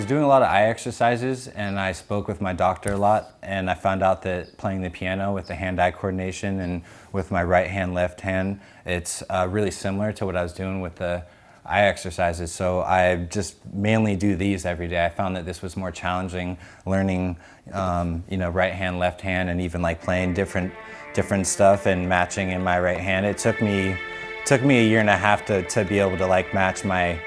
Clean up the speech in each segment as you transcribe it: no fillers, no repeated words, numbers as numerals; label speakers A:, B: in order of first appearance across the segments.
A: doing a lot of eye exercises and I spoke with my doctor a lot, and I found out that playing the piano with the hand-eye coordination and with my right hand, left hand, it's really similar to what I was doing with the eye exercises. So I just mainly do these every day. I found that this was more challenging, learning right hand, left hand, and even like playing different stuff and matching in my right hand. It took me a year and a half to be able to like match my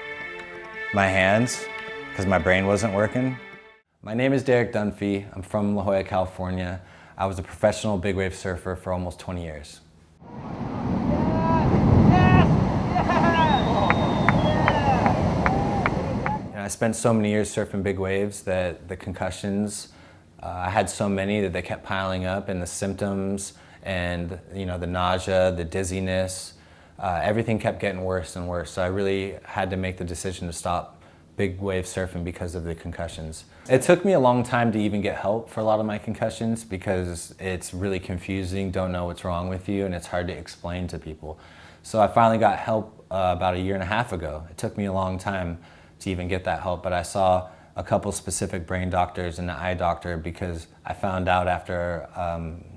A: hands because my brain wasn't working. My name is Derek Dunfee. I'm from La Jolla, California. I was a professional big wave surfer for almost 20 years. I spent so many years surfing big waves that the concussions, I had so many that they kept piling up, and the symptoms and the nausea, the dizziness, everything kept getting worse and worse. So I really had to make the decision to stop big wave surfing because of the concussions. It took me a long time to even get help for a lot of my concussions because it's really confusing, don't know what's wrong with you, and it's hard to explain to people. So I finally got help about a year and a half ago. It took me a long time to even get that help, but I saw a couple specific brain doctors and an eye doctor because I found out after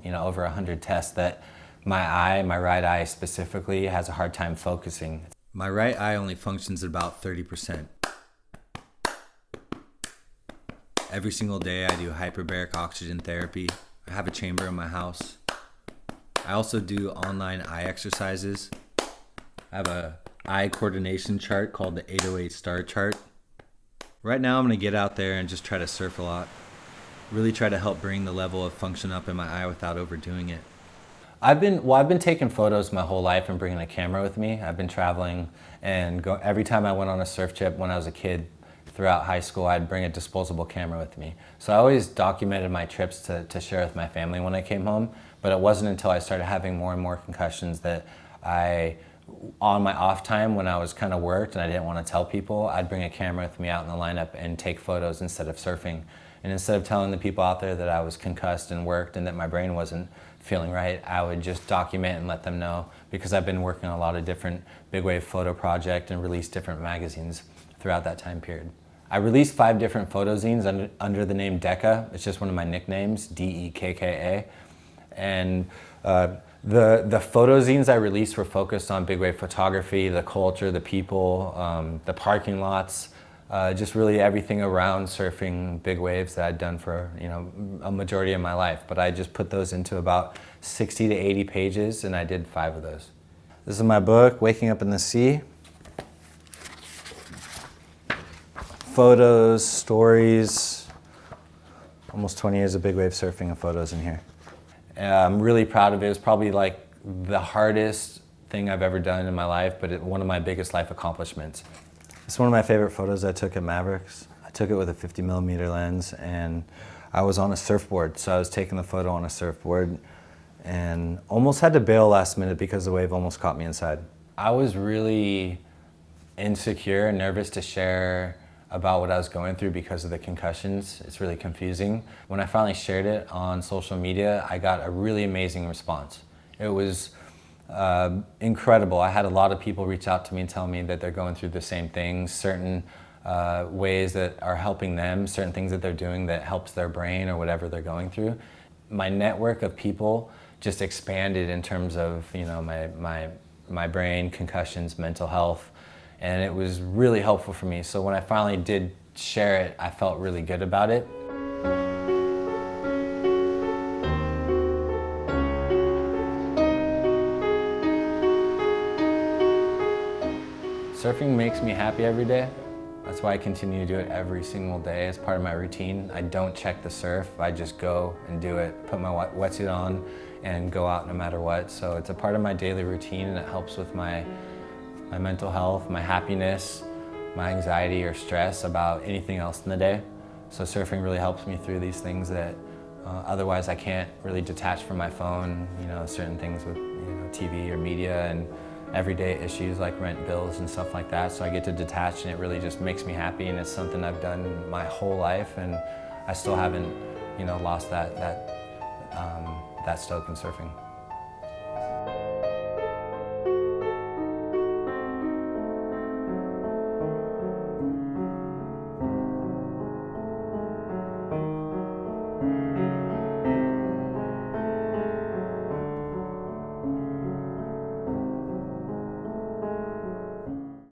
A: over 100 tests that my right eye specifically, has a hard time focusing. My right eye only functions at about 30%. Every single day I do hyperbaric oxygen therapy. I have a chamber in my house. I also do online eye exercises. I have a eye coordination chart called the 808 star chart. Right now I'm going to get out there and just try to surf a lot. Really try to help bring the level of function up in my eye without overdoing it. I've been taking photos my whole life and bringing a camera with me. I've been traveling and every time I went on a surf trip when I was a kid throughout high school, I'd bring a disposable camera with me. So I always documented my trips to share with my family when I came home, but it wasn't until I started having more and more concussions that on my off time when I was kind of worked and I didn't want to tell people, I'd bring a camera with me out in the lineup and take photos instead of surfing. And instead of telling the people out there that I was concussed and worked and that my brain wasn't feeling right, I would just document and let them know, because I've been working on a lot of different big wave photo projects and released different magazines throughout that time period. I released 5 different photo zines under the name Dekka. It's just one of my nicknames, D-E-K-K-A. And the photo zines I released were focused on big wave photography, the culture, the people, the parking lots, just really everything around surfing big waves that I'd done for a majority of my life. But I just put those into about 60 to 80 pages, and I did 5 of those. This is my book, Waking Up in the Sea. Photos, stories, almost 20 years of big wave surfing and photos in here. I'm really proud of it. It was probably like the hardest thing I've ever done in my life, but one of my biggest life accomplishments. It's one of my favorite photos I took at Mavericks. I took it with a 50mm lens, and I was on a surfboard, so I was taking the photo on a surfboard and almost had to bail last minute because the wave almost caught me inside. I was really insecure and nervous to share about what I was going through because of the concussions. It's really confusing. When I finally shared it on social media, I got a really amazing response. It was incredible. I had a lot of people reach out to me and tell me that they're going through the same things, certain ways that are helping them, certain things that they're doing that helps their brain or whatever they're going through. My network of people just expanded in terms of my brain, concussions, mental health, and it was really helpful for me. So when I finally did share it, I felt really good about it. Surfing makes me happy every day. That's why I continue to do it every single day as part of my routine. I don't check the surf, I just go and do it, put my wetsuit on and go out no matter what. So it's a part of my daily routine, and it helps with my mental health, my happiness, my anxiety or stress about anything else in the day. So surfing really helps me through these things that otherwise I can't really detach from my phone, certain things with TV or media and everyday issues like rent, bills and stuff like that. So I get to detach, and it really just makes me happy, and it's something I've done my whole life, and I still haven't lost that stoke in surfing.